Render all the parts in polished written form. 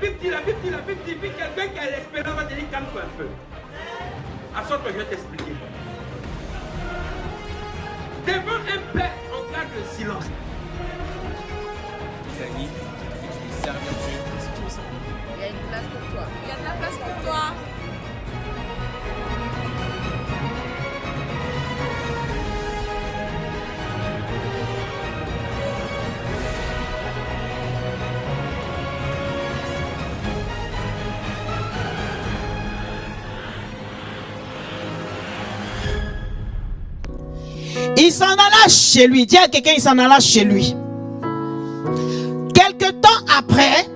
Bible dit, puis quelqu'un qui a l'espérance va te dire calme-toi un peu. Assois-toi, je vais t'expliquer. Devant un père, on garde le silence. Tes amis, et tu veux servir Dieu si tu veux ça. Il y a une place pour toi. Il y a de la place pour toi. Il s'en alla chez lui. Dis à quelqu'un, il s'en alla chez lui. Quelque temps après,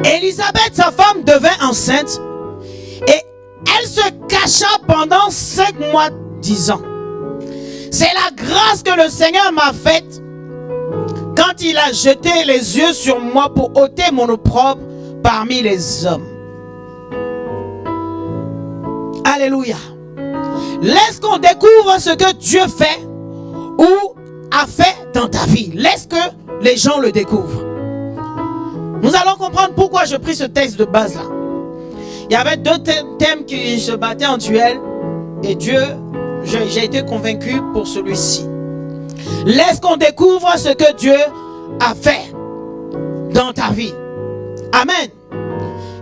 Élisabeth, sa femme, devint enceinte et elle se cacha pendant 5 mois, 10 ans. C'est la grâce que le Seigneur m'a faite quand il a jeté les yeux sur moi pour ôter mon opprobre parmi les hommes. Alléluia. Laisse qu'on découvre ce que Dieu fait ou a fait dans ta vie. Laisse que les gens le découvrent. Nous allons comprendre pourquoi je pris ce texte de base là. Il y avait 2 thèmes qui se battaient en duel et Dieu, j'ai été convaincu pour celui-ci. Laisse qu'on découvre ce que Dieu a fait dans ta vie. Amen.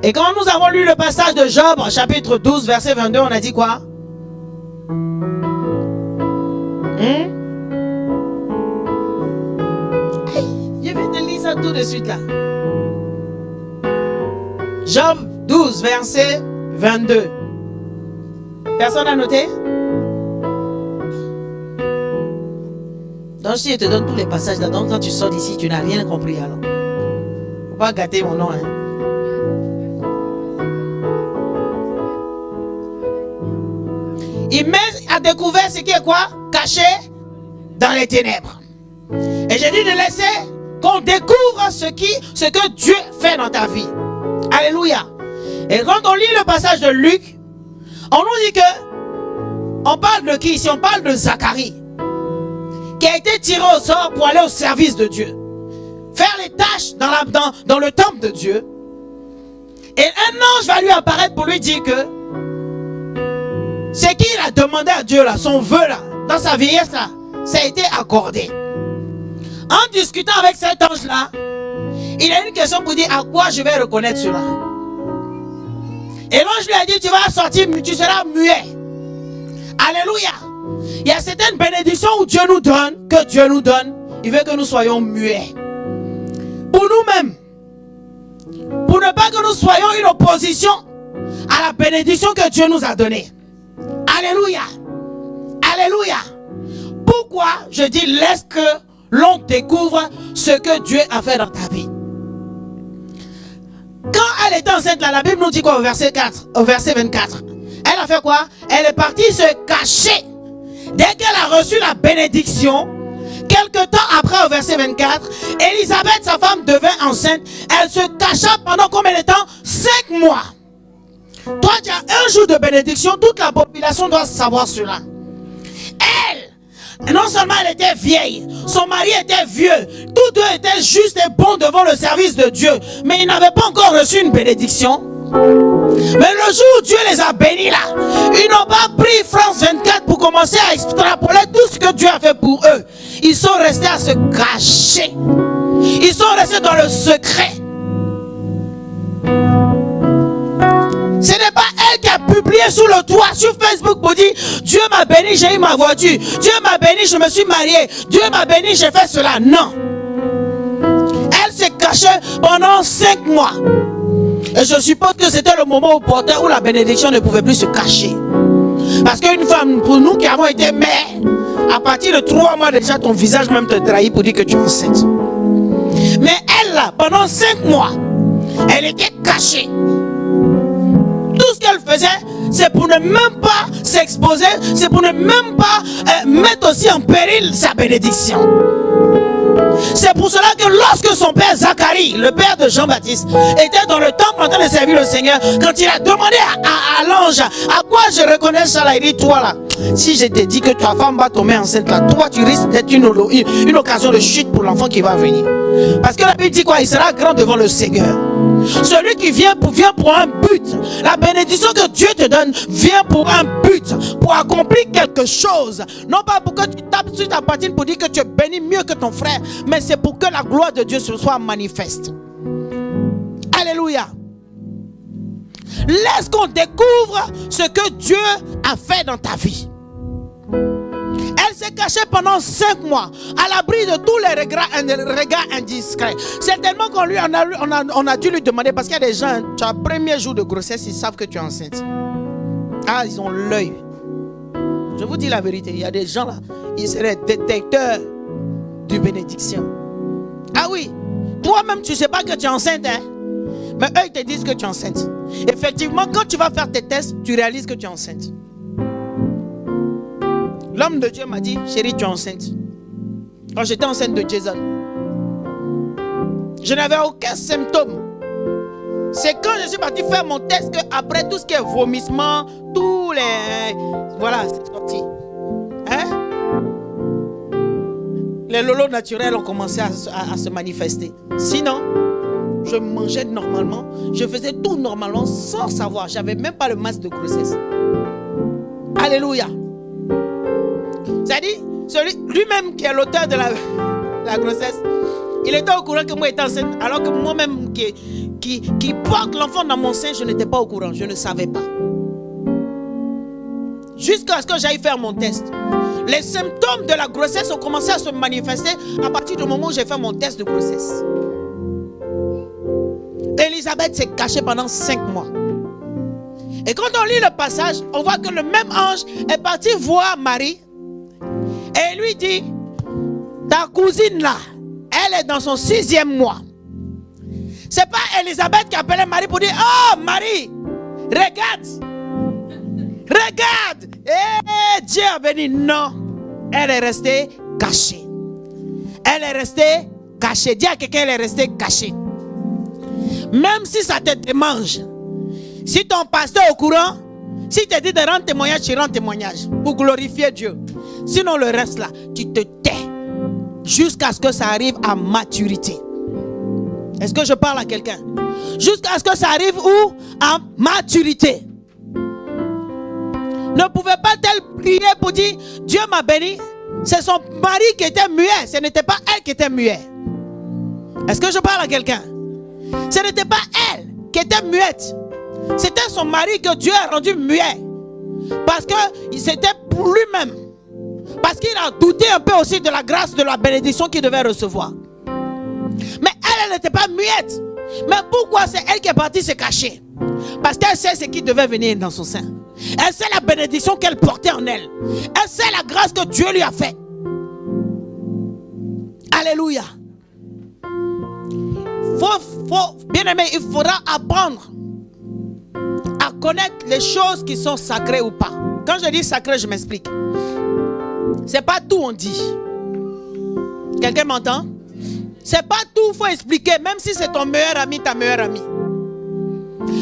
Et quand nous avons lu le passage de Job, chapitre 12, verset 22, on a dit quoi? Je vais te lire ça tout de suite là. Job 12, verset 22. Personne n'a noté? Donc si je te donne tous les passages là, donc quand tu sors d'ici, tu n'as rien compris alors. Faut pas gâter mon nom, hein. Il met à découvert ce qui est quoi? Caché dans les ténèbres. Et j'ai dit de laisser qu'on découvre ce que Dieu fait dans ta vie. Alléluia. Et quand on lit le passage de Luc, on nous dit que on parle de qui ici? On parle de Zacharie, qui a été tiré au sort pour aller au service de Dieu, faire les tâches dans le temple de Dieu. Et un ange va lui apparaître pour lui dire que ce qu'il a demandé à Dieu là, son vœu là, dans sa vieillesse là, ça a été accordé. En discutant avec cet ange là, il a une question pour dire à quoi je vais reconnaître cela. Et l'ange lui a dit, tu vas sortir, tu seras muet. Alléluia. Il y a certaines bénédictions où Dieu nous donne, que Dieu nous donne, il veut que nous soyons muets. Pour nous-mêmes. Pour ne pas que nous soyons une opposition à la bénédiction que Dieu nous a donnée. Alléluia. Alléluia. Pourquoi je dis laisse que l'on découvre ce que Dieu a fait dans ta vie. Quand elle était enceinte, là, la Bible nous dit quoi au verset 24? Elle a fait quoi? Elle est partie se cacher. Dès qu'elle a reçu la bénédiction, quelque temps après au verset 24, Élisabeth, sa femme, devint enceinte. Elle se cacha pendant combien de temps? 5 mois. Toi, tu as un jour de bénédiction, toute la population doit savoir cela. Elle, non seulement elle était vieille, son mari était vieux, tous deux étaient justes et bons devant le service de Dieu, mais ils n'avaient pas encore reçu une bénédiction. Mais le jour où Dieu les a bénis là, ils n'ont pas pris France 24 pour commencer à extrapoler tout ce que Dieu a fait pour eux. Ils sont restés à se cacher. Ils sont restés dans le secret. Ce n'est pas elle qui a publié sous le toit sur Facebook pour dire Dieu m'a béni, j'ai eu ma voiture. Dieu m'a béni, je me suis marié. Dieu m'a béni, j'ai fait cela. Non. Elle s'est cachée pendant 5 mois. Et je suppose que c'était le moment opportun où la bénédiction ne pouvait plus se cacher. Parce qu'une femme, pour nous qui avons été mères, à partir de 3 mois déjà, ton visage même te trahit pour dire que tu es enceinte. Mais elle, là, pendant 5 mois, elle était cachée. Tout ce qu'elle faisait, c'est pour ne même pas s'exposer, c'est pour ne même pas mettre aussi en péril sa bénédiction. C'est pour cela que lorsque son père Zacharie, le père de Jean-Baptiste, était dans le temple en train de servir le Seigneur, quand il a demandé à l'ange, à quoi je reconnais ça là, il dit, toi là, si je te dis que ta femme va tomber enceinte là, toi tu risques d'être une occasion de chute pour l'enfant qui va venir. Parce que la Bible dit quoi? Il sera grand devant le Seigneur. Celui qui vient pour un but. La bénédiction que Dieu te donne vient pour un but, pour accomplir quelque chose. Non pas pour que tu tapes sur ta patine pour dire que tu es béni mieux que ton frère, mais c'est pour que la gloire de Dieu se soit manifeste. Alléluia. Laisse qu'on découvre ce que Dieu a fait dans ta vie. Elle s'est cachée pendant 5 mois à l'abri de tous les regards indiscrets. C'est tellement qu'on a dû lui demander, parce qu'il y a des gens, tu as premier jour de grossesse, ils savent que tu es enceinte. Ah, ils ont l'œil. Je vous dis la vérité, il y a des gens là, ils seraient détecteurs de bénédiction. Ah oui, toi-même tu ne sais pas que tu es enceinte, hein? Mais eux ils te disent que tu es enceinte. Effectivement, quand tu vas faire tes tests, tu réalises que tu es enceinte. L'homme de Dieu m'a dit, chérie, tu es enceinte. Quand j'étais enceinte de Jason, je n'avais aucun symptôme. C'est quand je suis parti faire mon test qu'après tout ce qui est vomissement, tous les... Voilà, c'est sorti. Hein? Les lolos naturels ont commencé à se manifester. Sinon, je mangeais normalement, je faisais tout normalement sans savoir. J'avais même pas le masque de grossesse. Alléluia. C'est-à-dire, lui-même qui est l'auteur de la grossesse, il était au courant que moi j'étais enceinte, alors que moi-même qui porte l'enfant dans mon sein, je n'étais pas au courant, je ne savais pas. Jusqu'à ce que j'aille faire mon test. Les symptômes de la grossesse ont commencé à se manifester à partir du moment où j'ai fait mon test de grossesse. Élisabeth s'est cachée pendant 5 mois. Et quand on lit le passage, on voit que le même ange est parti voir Marie. Et il lui dit, ta cousine là, elle est dans son 6e mois. C'est pas Élisabeth qui appelait Marie pour dire, oh Marie, regarde. Regarde. Et Dieu a béni. Non. Elle est restée cachée. Elle est restée cachée. Dis à quelqu'un, elle est restée cachée. Même si ça te démange. Si ton pasteur est au courant, si te dit de rendre témoignage, tu rends témoignage pour glorifier Dieu. Sinon le reste là, tu te tais jusqu'à ce que ça arrive à maturité. Est-ce que je parle à quelqu'un? Jusqu'à ce que ça arrive où? À maturité. Ne pouvait pas-elle prier pour dire Dieu m'a béni? C'est son mari qui était muet. Ce n'était pas elle qui était muet. Est-ce que je parle à quelqu'un? Ce n'était pas elle qui était muette. C'était son mari que Dieu a rendu muet. Parce que c'était pour lui-même. Parce qu'il a douté un peu aussi de la grâce, de la bénédiction qu'il devait recevoir. Mais elle n'était pas muette. Mais pourquoi c'est elle qui est partie se cacher? Parce qu'elle sait ce qui devait venir dans son sein. Elle sait la bénédiction qu'elle portait en elle. Elle sait la grâce que Dieu lui a faite. Alléluia. Bien aimé, il faudra apprendre à connaître les choses qui sont sacrées ou pas. Quand je dis sacré, je m'explique. C'est pas tout on dit. Quelqu'un m'entend? C'est pas tout, il faut expliquer. Même si c'est ton meilleur ami, ta meilleure amie.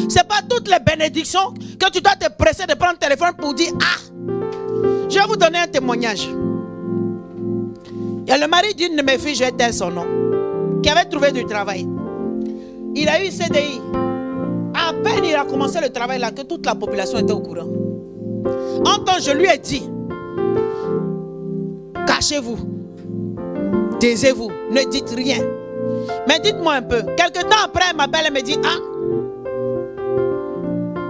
C'est pas toutes les bénédictions que tu dois te presser de prendre le téléphone pour dire ah, je vais vous donner un témoignage. Il y a le mari d'une de mes filles, je vais taire son nom, qui avait trouvé du travail. Il a eu CDI. À peine il a commencé le travail là, que toute la population était au courant. En temps, je lui ai dit, cachez-vous, taisez-vous, ne dites rien. Mais dites-moi un peu. Quelque temps après, elle m'appelle et me dit, ah,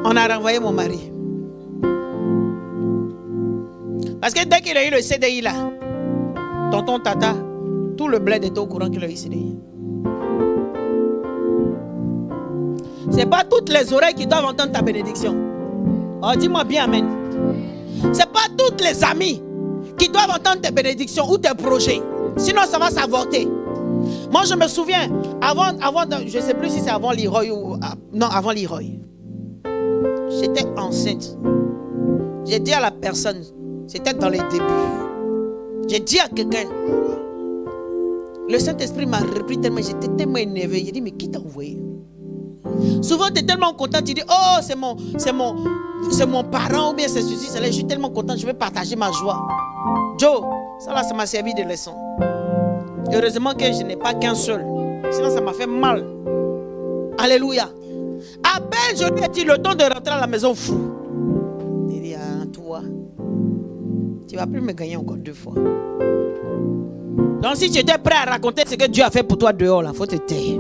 on a renvoyé mon mari. Parce que dès qu'il a eu le CDI là, tonton Tata, tout le bled était au courant qu'il a eu le CDI. C'est pas toutes les oreilles qui doivent entendre ta bénédiction. Oh, dis-moi bien amen. C'est pas toutes les amies qui doivent entendre tes bénédictions ou tes projets. Sinon ça va s'avorter. Moi je me souviens, avant je ne sais plus si c'est avant Leroy ou... Non, avant Leroy. J'étais enceinte. J'ai dit à la personne, c'était dans les débuts. J'ai dit à quelqu'un, Le Saint-Esprit m'a repris tellement, j'étais tellement énervé. J'ai dit, mais qui t'a envoyé? Souvent, tu es tellement content, tu dis, oh, c'est mon parent, ou bien c'est ceci, c'est là. Je suis tellement content, je vais partager ma joie. Joe, ça là, ça m'a servi de leçon. Heureusement que je n'ai pas qu'un seul. Sinon, ça m'a fait mal. Alléluia. À peine je lui ai dit le temps de rentrer à la maison fou. Il dit, ah, toi, tu ne vas plus me gagner encore 2 fois. Donc si tu étais prêt à raconter ce que Dieu a fait pour toi dehors, il faut te taire.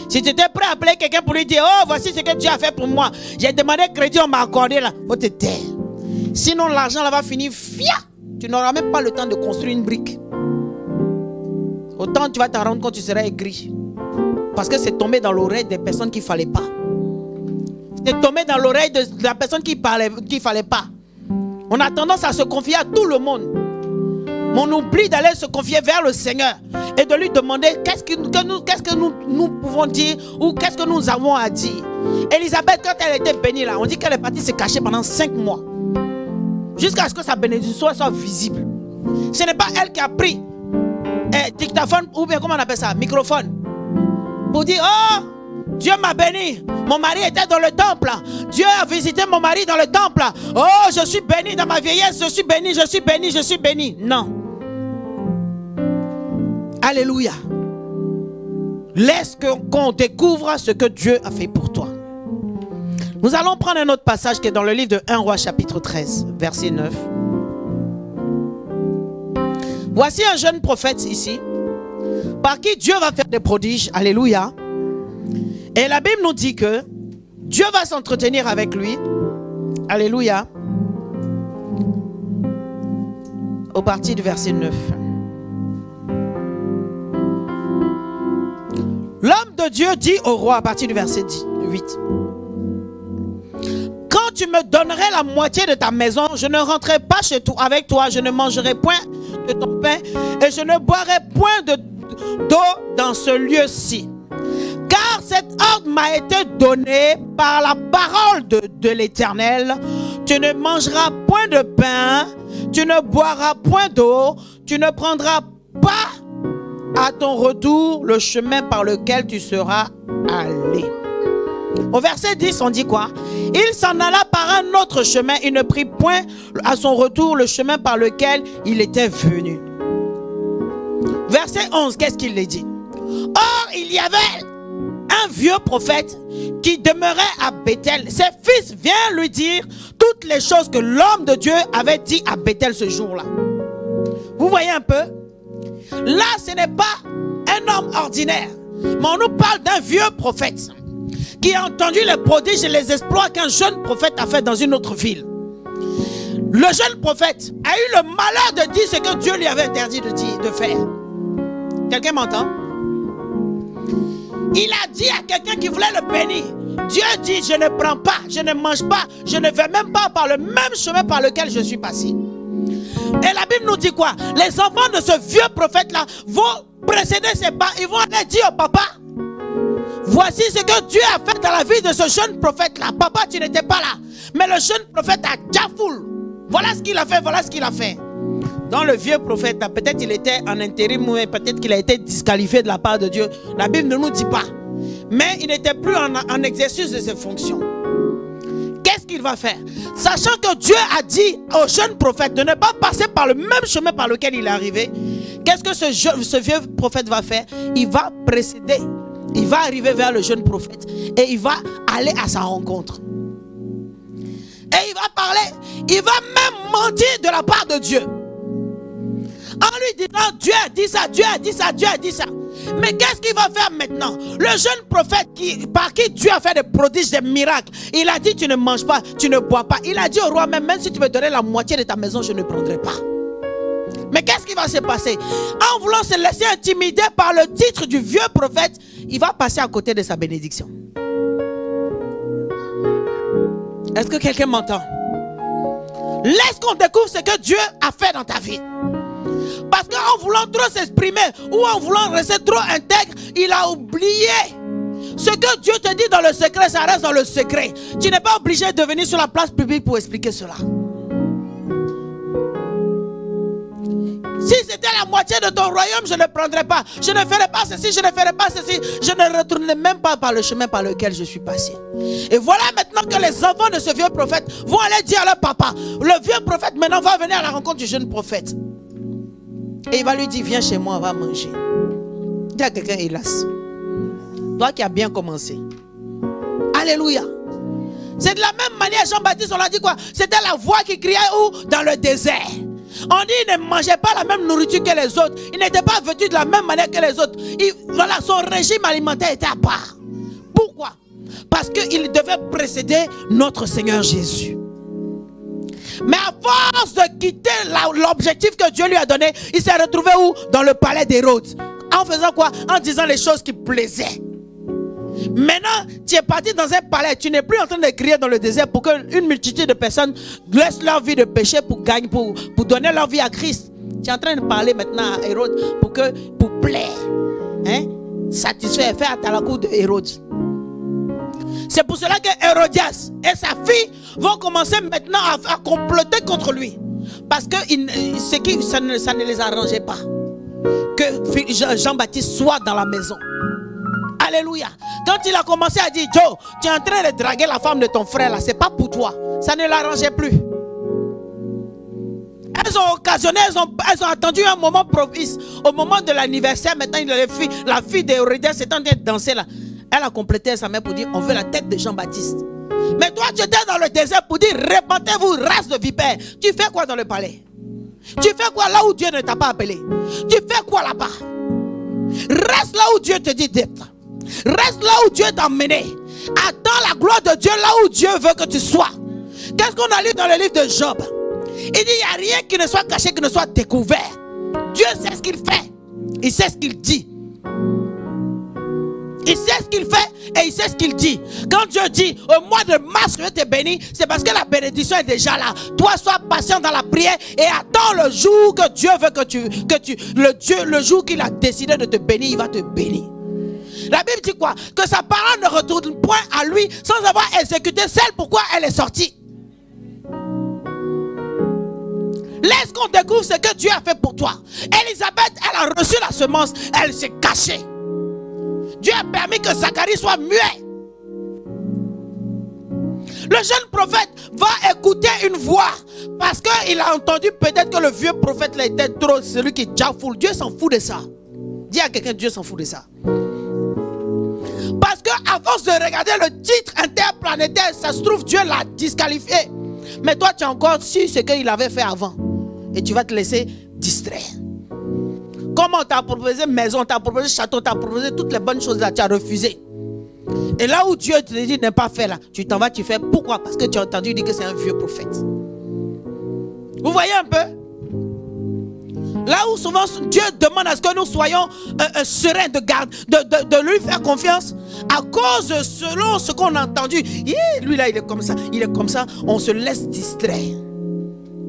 Si tu étais prêt à appeler quelqu'un pour lui dire, oh, voici ce que Dieu a fait pour moi. J'ai demandé crédit, on m'a accordé là. Il faut te taire. Sinon l'argent là va finir fia. Tu n'auras même pas le temps de construire une brique. Autant tu vas t'en rendre compte, tu seras aigri. Parce que c'est tombé dans l'oreille des personnes qu'il ne fallait pas. C'est tombé dans l'oreille de la personne qu'il ne fallait pas. On a tendance à se confier à tout le monde. Mais on oublie d'aller se confier vers le Seigneur et de lui demander qu'est-ce que nous pouvons dire ou qu'est-ce que nous avons à dire. Élisabeth, quand elle était bénie là, on dit qu'elle est partie se cacher pendant 5 mois. Jusqu'à ce que sa bénédiction soit visible. Ce n'est pas elle qui a pris dictaphone ou bien comment on appelle ça, microphone. Pour dire, oh, Dieu m'a béni. Mon mari était dans le temple. Dieu a visité mon mari dans le temple. Oh, je suis béni dans ma vieillesse. Je suis béni, je suis béni, je suis béni. Non. Alléluia. Laisse qu'on découvre ce que Dieu a fait pour toi. Nous allons prendre un autre passage qui est dans le livre de 1 Roi chapitre 13, verset 9. Voici un jeune prophète ici, par qui Dieu va faire des prodiges. Alléluia. Et la Bible nous dit que Dieu va s'entretenir avec lui. Alléluia. Au partir du verset 9. L'homme de Dieu dit au roi, à partir du verset 8. Quand tu me donnerais la moitié de ta maison, je ne rentrerai pas chez toi avec toi, je ne mangerai point de ton pain et je ne boirai point d'eau dans ce lieu-ci. Car cet ordre m'a été donné par la parole de l'Éternel. Tu ne mangeras point de pain, tu ne boiras point d'eau, tu ne prendras pas à ton retour le chemin par lequel tu seras allé. Au verset 10, on dit quoi? Il s'en alla par un autre chemin, il ne prit point à son retour le chemin par lequel il était venu. Verset 11, qu'est-ce qu'il dit? Or, il y avait un vieux prophète qui demeurait à Bethel. Ses fils viennent lui dire toutes les choses que l'homme de Dieu avait dit à Bethel ce jour-là. Vous voyez un peu? Là, ce n'est pas un homme ordinaire, mais on nous parle d'un vieux prophète qui a entendu les prodiges et les exploits qu'un jeune prophète a fait dans une autre ville. Le jeune prophète a eu le malheur de dire ce que Dieu lui avait interdit de faire. Quelqu'un m'entend? Il a dit à quelqu'un qui voulait le bénir, Dieu dit, je ne prends pas, je ne mange pas, je ne vais même pas par le même chemin par lequel je suis passé. Et la Bible nous dit quoi? Les enfants de ce vieux prophète-là vont précéder ses pas, ils vont aller dire au papa, voici ce que Dieu a fait dans la vie de ce jeune prophète-là. Papa, tu n'étais pas là. Mais le jeune prophète a Jafoul. Voilà ce qu'il a fait, voilà ce qu'il a fait. Dans le vieux prophète, peut-être il était en intérim, ou peut-être qu'il a été disqualifié de la part de Dieu. La Bible ne nous dit pas. Mais il n'était plus en exercice de ses fonctions. Qu'est-ce qu'il va faire? Sachant que Dieu a dit au jeune prophète de ne pas passer par le même chemin par lequel il est arrivé, qu'est-ce que ce vieux prophète va faire? Il va précéder. Il va arriver vers le jeune prophète et il va aller à sa rencontre. Et il va parler. Il va même mentir de la part de Dieu. En lui disant, Dieu a dit ça, Dieu a dit ça, Dieu a dit ça. Mais qu'est-ce qu'il va faire maintenant? Le jeune prophète par qui Dieu a fait des prodiges, des miracles, il a dit, tu ne manges pas, tu ne bois pas. Il a dit au roi, même si tu me donnais la moitié de ta maison, je ne prendrai pas. Mais qu'est-ce qui va se passer? En voulant se laisser intimider par le titre du vieux prophète, il va passer à côté de sa bénédiction. Est-ce que quelqu'un m'entend? Laisse qu'on découvre ce que Dieu a fait dans ta vie. Parce qu'en voulant trop s'exprimer ou en voulant rester trop intègre, il a oublié. Ce que Dieu te dit dans le secret, ça reste dans le secret. Tu n'es pas obligé de venir sur la place publique pour expliquer cela. Si c'était la moitié de ton royaume, je ne prendrais pas. Je ne ferais pas ceci, je ne ferais pas ceci. Je ne retournerai même pas par le chemin par lequel je suis passé. Et voilà maintenant que les enfants de ce vieux prophète vont aller dire à leur papa. Le vieux prophète maintenant va venir à la rencontre du jeune prophète. Et il va lui dire, viens chez moi, on va manger. Dis à quelqu'un, hélas. Toi qui as bien commencé. Alléluia. C'est de la même manière, Jean-Baptiste, on l'a dit quoi? C'était la voix qui criait où? Dans le désert. On dit qu'il ne mangeait pas la même nourriture que les autres. Il n'était pas vêtu de la même manière que les autres. Voilà, son régime alimentaire était à part. Pourquoi? Parce qu'il devait précéder notre Seigneur Jésus. Mais à force de quitter l'objectif que Dieu lui a donné, il s'est retrouvé où? Dans le palais d'Hérode. En faisant quoi? En disant les choses qui plaisaient. Maintenant, tu es parti dans un palais. Tu n'es plus en train de crier dans le désert pour qu'une multitude de personnes laissent leur vie de péché pour gagner, pour donner leur vie à Christ. Tu es en train de parler maintenant à Hérode pour plaire, satisfaire, faire à la cour de Hérode. C'est pour cela que Hérodias et sa fille vont commencer maintenant à comploter contre lui. Parce que ça ne les arrangeait pas que Jean-Baptiste soit dans la maison. Alléluia. Quand il a commencé à dire, Joe, tu es en train de draguer la femme de ton frère là, c'est pas pour toi. Ça ne l'arrangeait plus. Elles ont occasionné, elles ont attendu un moment propice. Au moment de l'anniversaire, maintenant la fille d'Hérodias est en train de danser là. Elle a complété sa mère pour dire, on veut la tête de Jean-Baptiste. Mais toi, tu étais dans le désert pour dire, répandez-vous, race de vipères. Tu fais quoi dans le palais? Tu fais quoi là où Dieu ne t'a pas appelé? Tu fais quoi là-bas? Reste là où Dieu te dit d'être. Reste là où Dieu t'a emmené. Attends la gloire de Dieu là où Dieu veut que tu sois. Qu'est-ce qu'on a lu dans le livre de Job? Il dit, il n'y a rien qui ne soit caché, qui ne soit découvert. Dieu sait ce qu'il fait. Il sait ce qu'il dit. Il sait ce qu'il fait et il sait ce qu'il dit. Quand Dieu dit, au mois de mars, je vais te bénir, c'est parce que la bénédiction est déjà là. Toi, sois patient dans la prière et attends le jour que Dieu veut le jour qu'il a décidé de te bénir, il va te bénir. La Bible dit quoi? Que sa parole ne retourne point à lui sans avoir exécuté celle pourquoi elle est sortie. Laisse qu'on découvre ce que Dieu a fait pour toi. Élisabeth, elle a reçu la semence, elle s'est cachée. Dieu a permis que Zacharie soit muet. Le jeune prophète va écouter une voix parce qu'il a entendu peut-être que le vieux prophète là était trop celui qui jafoule. Dieu s'en fout de ça. Dis à quelqu'un, Dieu s'en fout de ça. Parce qu'à force de regarder le titre interplanétaire, ça se trouve Dieu l'a disqualifié. Mais toi tu as encore su ce qu'il avait fait avant. Et tu vas te laisser distraire. Comment on t'a proposé maison, on t'a proposé château, on t'a proposé toutes les bonnes choses là, tu as refusé. Et là où Dieu te dit de ne pas faire là, tu t'en vas, tu fais. Pourquoi? Parce que tu as entendu dire que c'est un vieux prophète. Vous voyez un peu? Là où souvent Dieu demande à ce que nous soyons sereins de lui faire confiance à cause selon ce qu'on a entendu. Lui là il est comme ça, on se laisse distraire.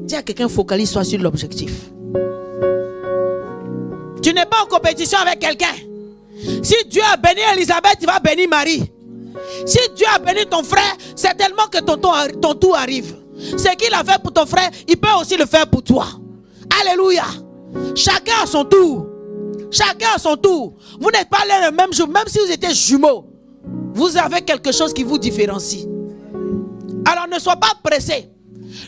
Dis à quelqu'un, focalise-toi sur l'objectif. Tu n'es pas en compétition avec quelqu'un. Si Dieu a béni Elisabeth, il va bénir Marie. Si Dieu a béni ton frère, c'est tellement que ton tour arrive. Ce qu'il a fait pour ton frère, il peut aussi le faire pour toi. Alléluia. Chacun a son tour. Chacun a son tour. Vous n'êtes pas là le même jour. Même si vous étiez jumeaux, vous avez quelque chose qui vous différencie. Alors ne sois pas pressé.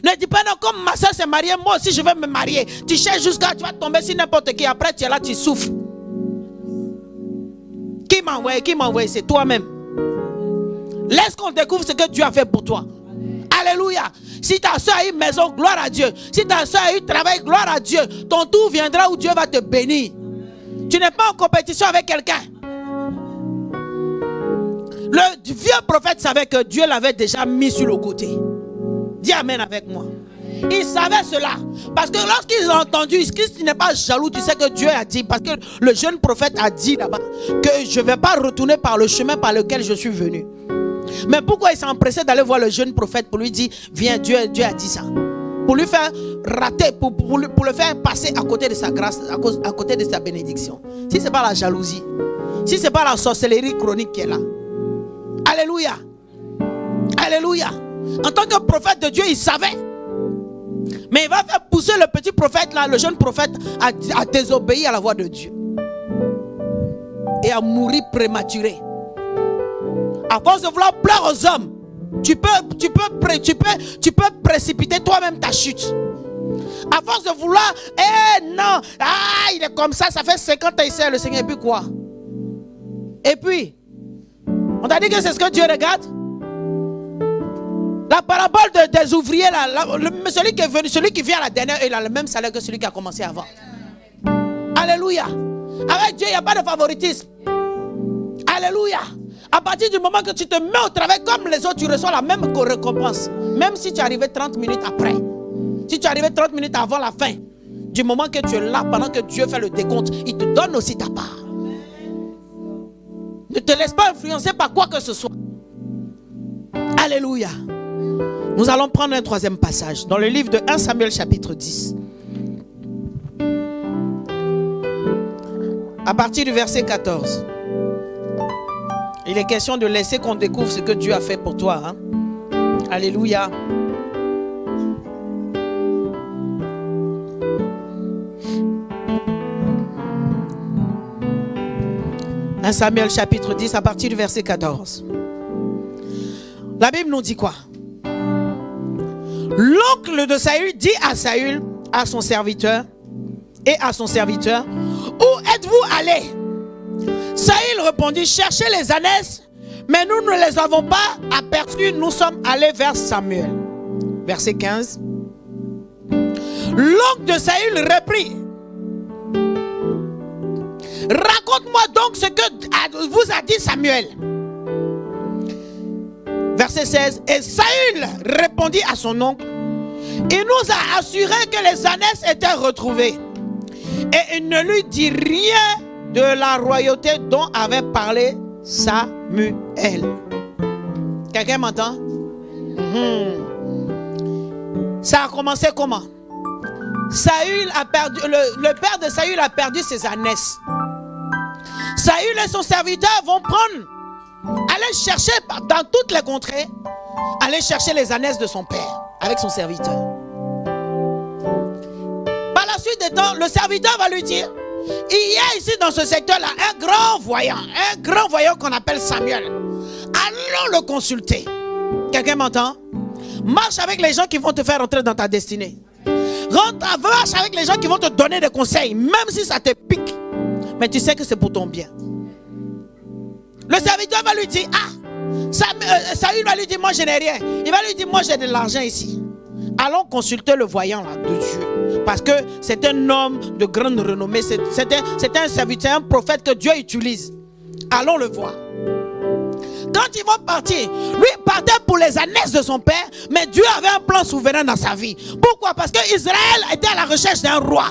Ne dis pas non, comme ma soeur s'est mariée, moi aussi je vais me marier. Tu cherches jusqu'à, tu vas tomber sur n'importe qui. Après tu es là, tu souffres. Qui m'a envoyé? C'est toi-même. Laisse qu'on découvre ce que Dieu a fait pour toi. Alléluia. Si ta soeur a eu maison, gloire à Dieu. Si ta soeur a eu travail, gloire à Dieu. Ton tour viendra où Dieu va te bénir. Tu n'es pas en compétition avec quelqu'un. Le vieux prophète savait que Dieu l'avait déjà mis sur le côté. Dis amen avec moi. Il savait cela. Parce que lorsqu'ils ont entendu, Christ n'est pas jaloux. Tu sais que Dieu a dit, parce que le jeune prophète a dit là-bas que je ne vais pas retourner par le chemin par lequel je suis venu. Mais pourquoi il s'est empressé d'aller voir le jeune prophète pour lui dire, viens, Dieu a dit ça. Pour lui faire rater, pour le faire passer à côté de sa grâce, à côté de sa bénédiction. Si ce n'est pas la jalousie, si ce n'est pas la sorcellerie chronique qui est là. Alléluia. Alléluia. En tant que prophète de Dieu, il savait. Mais il va faire pousser le petit prophète là, le jeune prophète, à désobéir à la voix de Dieu. Et à mourir prématuré. À force de vouloir plaire aux hommes, tu peux précipiter toi-même ta chute. À force de vouloir, non, il est comme ça fait 50 ans ici, le Seigneur, et puis quoi? Et puis, on t'a dit que c'est ce que Dieu regarde? La parabole des ouvriers, là, celui qui est venu, celui qui vient à la dernière, il a le même salaire que celui qui a commencé avant. Alléluia. Avec Dieu, il n'y a pas de favoritisme. Alléluia. À partir du moment que tu te mets au travail comme les autres, tu reçois la même récompense. Même si tu es arrivé 30 minutes après. Si tu es arrivé 30 minutes avant la fin. Du moment que tu es là, pendant que Dieu fait le décompte, il te donne aussi ta part. Ne te laisse pas influencer par quoi que ce soit. Alléluia. Nous allons prendre un troisième passage dans le livre de 1 Samuel chapitre 10. À partir du verset 14. Il est question de laisser qu'on découvre ce que Dieu a fait pour toi. Hein? Alléluia. « 1 Samuel chapitre 10 à partir du verset 14. La Bible nous dit quoi? L'oncle de Saül dit à Saül, à son serviteur, et à son serviteur, où êtes-vous allés? Saül répondit, cherchez les ânesses, mais nous ne les avons pas aperçus, nous sommes allés vers Samuel. Verset 15. L'oncle de Saül reprit, raconte-moi donc ce que vous a dit Samuel. Verset 16. Et Saül répondit à son oncle, il nous a assuré que les ânesses étaient retrouvées. Et il ne lui dit rien de la royauté dont avait parlé Samuel. Quelqu'un m'entend? Ça a commencé comment? Saül a perdu, le père de Saül a perdu ses ânesses. Saül et son serviteur vont aller chercher dans toutes les contrées, aller chercher les ânesses de son père avec son serviteur. Par la suite des temps, le serviteur va lui dire, il y a ici dans ce secteur-là un grand voyant qu'on appelle Samuel. Allons le consulter. Quelqu'un m'entend? Marche avec les gens qui vont te faire entrer dans ta destinée. Marche avec les gens qui vont te donner des conseils, même si ça te pique. Mais tu sais que c'est pour ton bien. Le serviteur va lui dire, Saül va lui dire, moi je n'ai rien. Il va lui dire, moi j'ai de l'argent ici. Allons consulter le voyant là, de Dieu. Parce que c'est un homme de grande renommée. C'est un serviteur, un prophète que Dieu utilise. Allons le voir. Quand ils vont partir, lui partait pour les ânesses de son père, mais Dieu avait un plan souverain dans sa vie. Pourquoi? Parce que Israël était à la recherche d'un roi.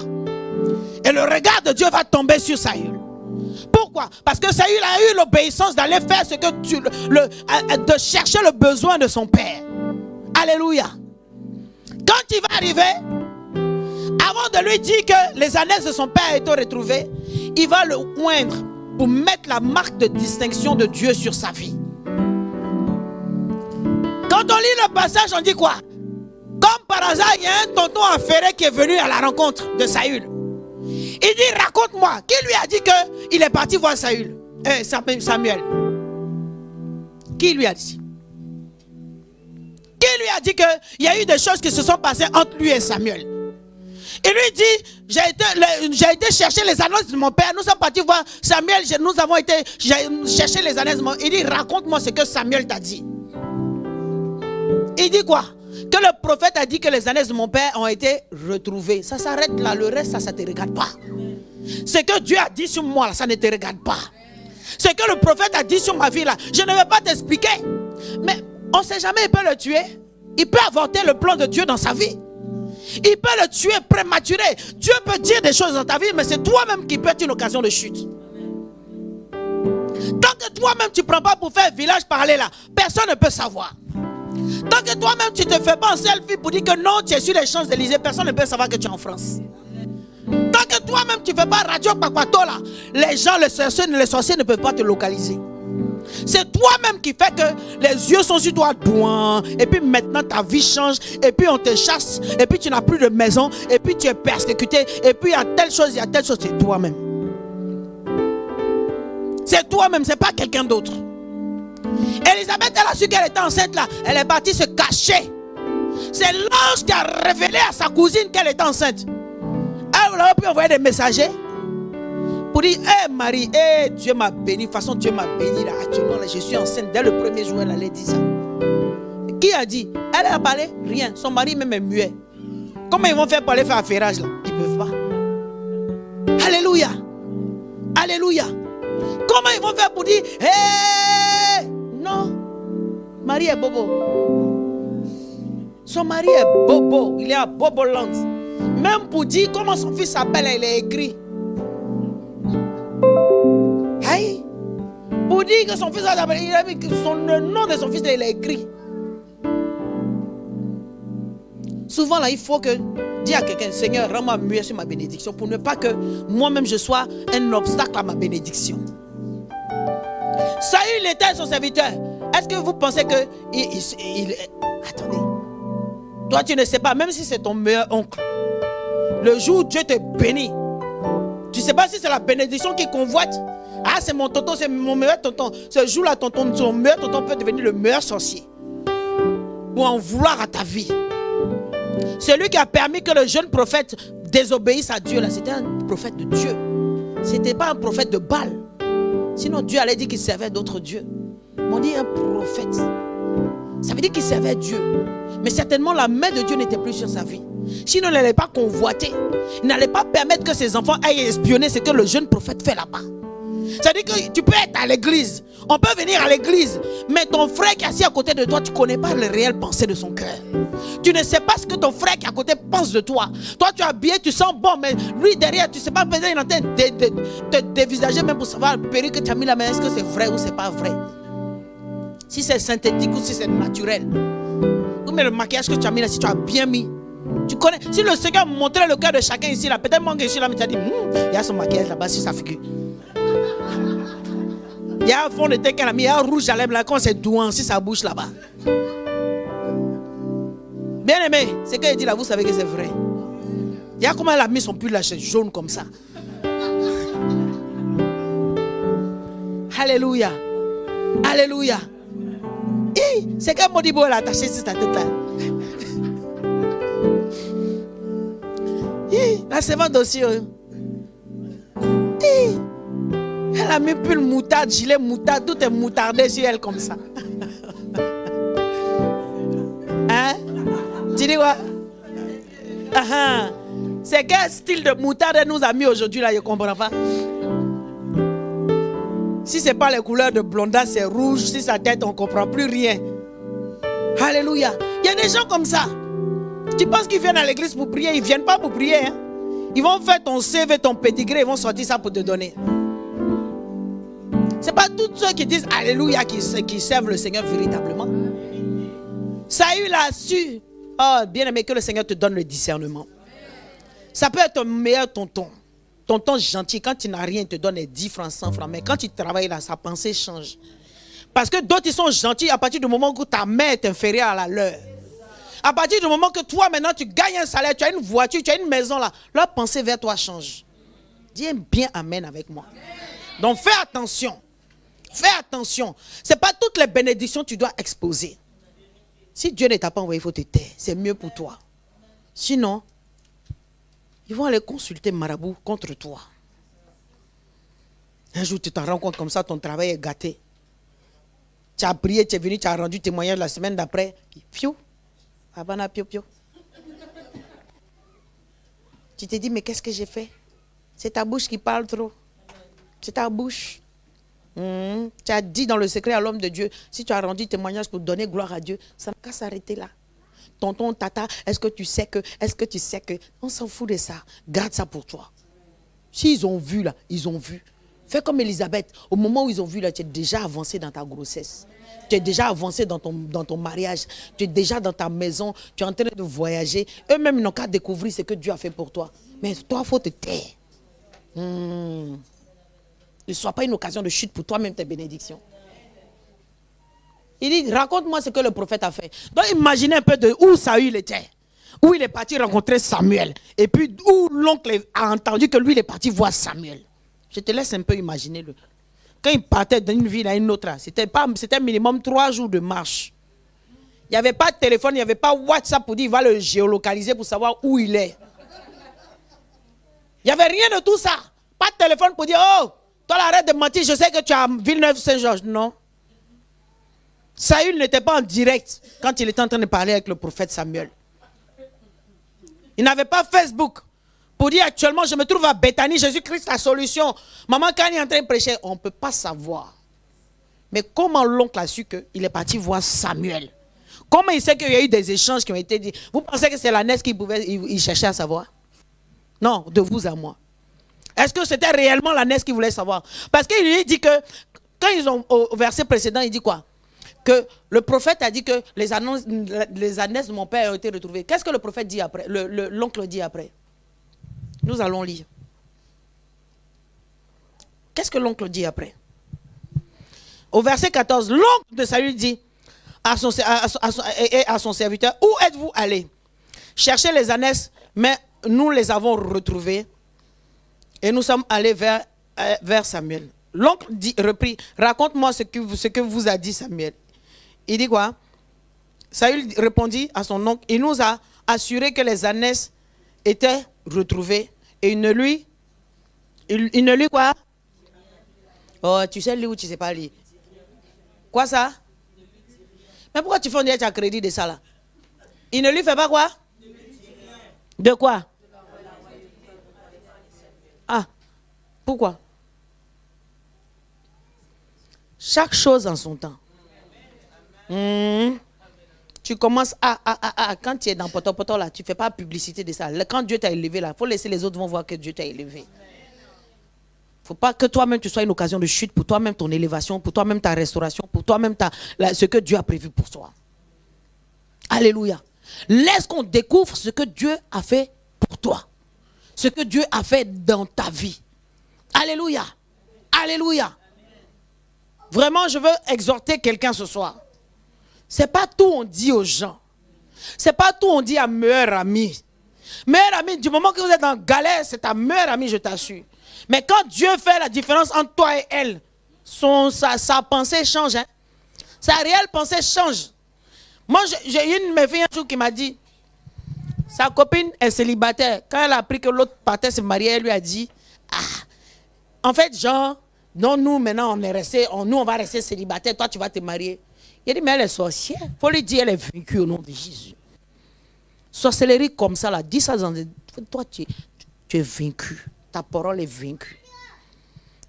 Et le regard de Dieu va tomber sur Saül. Pourquoi? Parce que Saül a eu l'obéissance d'aller faire ce que de chercher le besoin de son père. Alléluia. Quand il va arriver, avant de lui dire que les ânesses de son père étaient retrouvées, il va le oindre pour mettre la marque de distinction de Dieu sur sa vie. Quand on lit le passage, on dit quoi? Comme par hasard, il y a un tonton affairé qui est venu à la rencontre de Saül. Il dit, raconte-moi, qui lui a dit qu'il est parti voir Samuel? Qui lui a dit? Qui lui a dit qu'il y a eu des choses qui se sont passées entre lui et Samuel? Il lui dit, j'ai été chercher les annonces de mon père. Nous sommes partis voir Samuel. Nous avons été chercher les annonces de mon père. Il dit, raconte-moi ce que Samuel t'a dit. Il dit quoi? Que le prophète a dit que les ânesses de mon père ont été retrouvées. Ça s'arrête là. Le reste, ça ne te regarde pas. Ce que Dieu a dit sur moi, là, ça ne te regarde pas. Ce que le prophète a dit sur ma vie, là, je ne vais pas t'expliquer. Mais on ne sait jamais, il peut le tuer. Il peut avorter le plan de Dieu dans sa vie. Il peut le tuer prématuré. Dieu peut dire des choses dans ta vie, mais c'est toi-même qui peux être une occasion de chute. Tant que toi-même tu ne prends pas pour faire village parler là, personne ne peut savoir. Tant que toi-même tu ne te fais pas en selfie pour dire que non, tu es sur les Champs-Élysées, personne ne peut savoir que tu es en France. Tant que toi-même tu ne fais pas radio Pakwato là, les gens, les sorciers ne peuvent pas te localiser. C'est toi-même qui fait que les yeux sont sur toi, douin. Et puis maintenant ta vie change. Et puis on te chasse. Et puis tu n'as plus de maison. Et puis tu es persécuté. Et puis il y a telle chose, il y a telle chose. C'est toi-même. C'est toi-même, c'est pas quelqu'un d'autre. Élisabeth, elle a su qu'elle était enceinte là. Elle est partie se cacher. C'est l'ange qui a révélé à sa cousine qu'elle était enceinte. Elle aurait pu envoyer des messagers pour dire, hé Marie, Dieu m'a béni. De toute façon, Dieu m'a béni là. Actuellement, là, je suis enceinte. Dès le premier jour, elle allait dire ça. Qui a dit? Elle a parlé? Rien. Son mari même est muet. Comment ils vont faire pour aller faire affairage là? Ils ne peuvent pas. Alléluia. Alléluia. Comment ils vont faire pour dire, hé? Non. Marie est bobo. Son mari est bobo. Il est à Boboland. Même pour dire comment son fils s'appelle, il est écrit. Aïe. Pour dire que son fils s'appelle, il a mis le nom de son fils, il est écrit. Souvent là, il faut que dire à quelqu'un, Seigneur, rends-moi muet sur ma bénédiction pour ne pas que moi-même je sois un obstacle à ma bénédiction. Saül, il était son serviteur. Est-ce que vous pensez que attendez. Toi, tu ne sais pas, même si c'est ton meilleur oncle, le jour où Dieu te bénit, tu ne sais pas si c'est la bénédiction qui convoite. Ah, c'est mon tonton, c'est mon meilleur tonton. Ce jour-là, ton meilleur tonton peut devenir le meilleur sorcier. Pour en vouloir à ta vie. Celui qui a permis que le jeune prophète désobéisse à Dieu, là, c'était un prophète de Dieu. Ce n'était pas un prophète de Baal. Sinon, Dieu allait dire qu'il servait d'autres dieux. On dit un prophète. Ça veut dire qu'il servait Dieu. Mais certainement, la main de Dieu n'était plus sur sa vie. Sinon, il n'allait pas convoiter. Il n'allait pas permettre que ses enfants aillent espionner ce que le jeune prophète fait là-bas. Ça veut dire que tu peux être à l'église. On peut venir à l'église. Mais ton frère qui est assis à côté de toi, tu ne connais pas les réelles pensées de son cœur. Tu ne sais pas ce que ton frère qui est à côté pense de toi. Toi, tu es habillé, tu sens bon. Mais lui, derrière, tu ne sais pas. Il est en train de te dévisager même pour savoir le perruque que tu as mis là. Mais est-ce que c'est vrai ou c'est pas vrai? Si c'est synthétique ou si c'est naturel. Ou mais le maquillage que tu as mis là, si tu as bien mis. Tu connais. Si le Seigneur montrait le cœur de chacun ici là, peut-être moi que je suis là, mais tu as dit, il y a son maquillage là-bas sur sa figure. Il y a un fond de teint qu'elle a mis, il y a un rouge à lèvres là, quand c'est douant, si ça bouge là-bas. Bien aimé, ce qu'elle dit là, vous savez que c'est vrai. Il y a comment elle a mis son pull là, c'est jaune comme ça. Alléluia. Alléluia. C'est qu'un modibo elle a attaché sur sa tête là. La servante aussi. Elle a mis pull moutarde, gilet moutarde, tout est moutardé sur elle comme ça. Hein? Tu dis quoi? C'est quel style de moutarde elle nous a mis aujourd'hui là, je ne comprends pas. Si ce n'est pas les couleurs de blondat, c'est rouge, si sa tête, on ne comprend plus rien. Alléluia. Il y a des gens comme ça. Tu penses qu'ils viennent à l'église pour prier, ils ne viennent pas pour prier. Hein? Ils vont faire ton CV, ton pédigré, ils vont sortir ça pour te donner. Ce n'est pas tous ceux qui disent Alléluia qui servent le Seigneur véritablement. Saül a su, oh bien aimé, que le Seigneur te donne le discernement. Ça peut être ton meilleur tonton. Tonton gentil, quand tu n'as rien, il te donne les 10 francs, 100 francs. Mais quand tu travailles là, sa pensée change. Parce que d'autres, ils sont gentils à partir du moment où ta mère est inférieure à la leur. À partir du moment que toi, maintenant, tu gagnes un salaire, tu as une voiture, tu as une maison là, leur pensée vers toi change. Dis bien amen avec moi. Donc fais attention. Fais attention. Ce n'est pas toutes les bénédictions que tu dois exposer. Si Dieu ne t'a pas envoyé, il faut te taire. C'est mieux pour toi. Sinon, ils vont aller consulter marabout contre toi. Un jour, tu t'en rends compte comme ça, ton travail est gâté. Tu as prié, tu es venu, tu as rendu témoignage la semaine d'après. Fiou, abana pio pio. Tu te dis, mais qu'est-ce que j'ai fait? C'est ta bouche qui parle trop. C'est ta bouche. Tu as dit dans le secret à l'homme de Dieu, si tu as rendu témoignage pour donner gloire à Dieu, ça n'a qu'à s'arrêter là. Tonton, tata, est-ce que tu sais que, on s'en fout de ça. Garde ça pour toi. S'ils ont vu là, ils ont vu. Fais comme Élisabeth. Au moment où ils ont vu là, tu es déjà avancé dans ta grossesse. Tu es déjà avancé dans ton mariage. Tu es déjà dans ta maison. Tu es en train de voyager. Eux-mêmes, ils n'ont qu'à découvrir ce que Dieu a fait pour toi. Mais toi, il faut te taire. Ne soit pas une occasion de chute pour toi-même tes bénédictions. Il dit, raconte-moi ce que le prophète a fait. Donc imaginez un peu de où Saül était. Où il est parti rencontrer Samuel. Et puis où l'oncle a entendu que lui il est parti voir Samuel. Je te laisse un peu imaginer. Quand il partait d'une ville à une autre, c'était minimum 3 jours de marche. Il n'y avait pas de téléphone, il n'y avait pas WhatsApp pour dire il va le géolocaliser pour savoir où il est. Il n'y avait rien de tout ça. Pas de téléphone pour dire oh, toi arrête de mentir, je sais que tu es à Villeneuve-Saint-Georges. Non. Saül n'était pas en direct quand il était en train de parler avec le prophète Samuel. Il n'avait pas Facebook pour dire actuellement je me trouve à Bethanie, Jésus-Christ la solution. Maman quand il est en train de prêcher, on ne peut pas savoir. Mais comment l'oncle a su qu'il est parti voir Samuel? Comment il sait qu'il y a eu des échanges qui ont été dit? Vous pensez que c'est la NES qu'il cherchait à savoir? Non, de vous à moi. Est-ce que c'était réellement la NES qu'il voulait savoir? Parce qu'il lui dit que, quand ils ont, au verset précédent, il dit quoi? Que le prophète a dit que les annonces de mon père ont été retrouvées. Qu'est-ce que le prophète dit après? L'oncle dit après. Nous allons lire. Qu'est-ce que l'oncle dit après? Au verset 14, l'oncle de Saül dit à son serviteur, où êtes-vous allé? Cherchez les ânesses, mais nous les avons retrouvés et nous sommes allés vers Samuel. L'oncle reprit, raconte-moi ce que vous a dit Samuel. Il dit quoi? Saül répondit à son oncle, il nous a assuré que les ânesses étaient retrouvées et il ne lui quoi? Oh, tu sais lire ou tu ne sais pas lire? Quoi ça? Mais pourquoi tu fais un direct à crédit de ça là? Il ne lui fait pas quoi? De quoi? Ah, pourquoi? Chaque chose en son temps. Tu commences quand tu es dans poto là, tu ne fais pas publicité de ça. Quand Dieu t'a élevé là, il faut laisser les autres vont voir que Dieu t'a élevé. Il ne faut pas que toi-même tu sois une occasion de chute pour toi-même ton élévation, pour toi-même ta restauration, pour toi-même ce que Dieu a prévu pour toi. Alléluia. Laisse qu'on découvre ce que Dieu a fait pour toi. Ce que Dieu a fait dans ta vie. Alléluia. Alléluia. Vraiment, je veux exhorter quelqu'un ce soir. Ce n'est pas tout on dit aux gens. Ce n'est pas tout on dit à meilleur ami. Meilleur ami, du moment que vous êtes en galère, c'est ta meilleure amie, je t'assure. Mais quand Dieu fait la différence entre toi et elle, sa pensée change. Hein? Sa réelle pensée change. Moi, j'ai eu une de mes filles un jour qui m'a dit, sa copine est célibataire. Quand elle a appris que l'autre partait se marier, elle lui a dit, en fait, genre, non, nous, maintenant, on va rester célibataire, toi, tu vas te marier. Il a dit, mais elle est sorcière. Il faut lui dire, elle est vaincue au nom de Jésus. Sorcellerie comme ça, là, dis ça dans toi, tu es vaincu. Ta parole est vaincue.